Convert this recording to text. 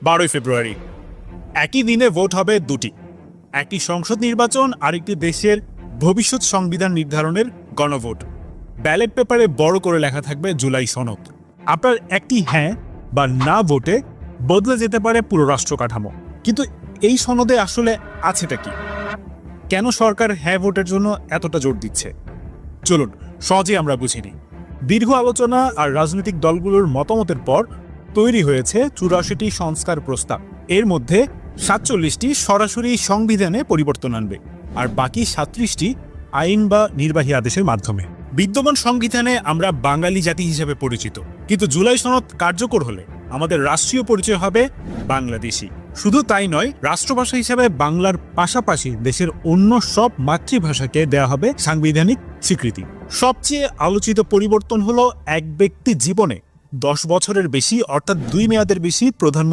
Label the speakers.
Speaker 1: 12 ফেব্রুয়ারি। একই দিনে ভোট হবে দুটি, একটি সংসদ নির্বাচন আর একটি দেশের ভবিষ্যৎ সংবিধান নির্ধারণের গণভোট। ব্যালট পেপারে বড় করে লেখা থাকবে জুলাই সনদ। আপনার একটি হ্যাঁ বা না ভোটে বদলে যেতে পারে পুরো রাষ্ট্র কাঠামো। কিন্তু এই সনদে আসলে আছেটা কি? কেন সরকার হ্যাঁ ভোটের জন্য এতটা জোর দিচ্ছে? চলুন সহজে আমরা বুঝে নিই। দীর্ঘ আলোচনা আর রাজনৈতিক দলগুলোর মতামতের পর তৈরি হয়েছে 84টি সংস্কার প্রস্তাব। এর মধ্যে 47টি সরাসরি সংবিধানে পরিবর্তন আনবে, আর বাকি 37টি আইন বা নির্বাহী আদেশের মাধ্যমে। বিদ্যমান সংবিধানে আমরা বাঙালি জাতি হিসেবে পরিচিত, কিন্তু জুলাই সনদ কার্যকর হলে আমাদের রাষ্ট্রীয় পরিচয় হবে বাংলাদেশি। শুধু তাই নয়, রাষ্ট্রভাষা হিসেবে বাংলার পাশাপাশি দেশের অন্য সব মাতৃভাষাকে দেয়া হবে সাংবিধানিক স্বীকৃতি। সবচেয়ে আলোচিত পরিবর্তন হলো এক ব্যক্তি জীবনে 10 বছরের বেশি অর্থাৎ 2 মেয়াদের বেশি প্রধানমন্ত্রী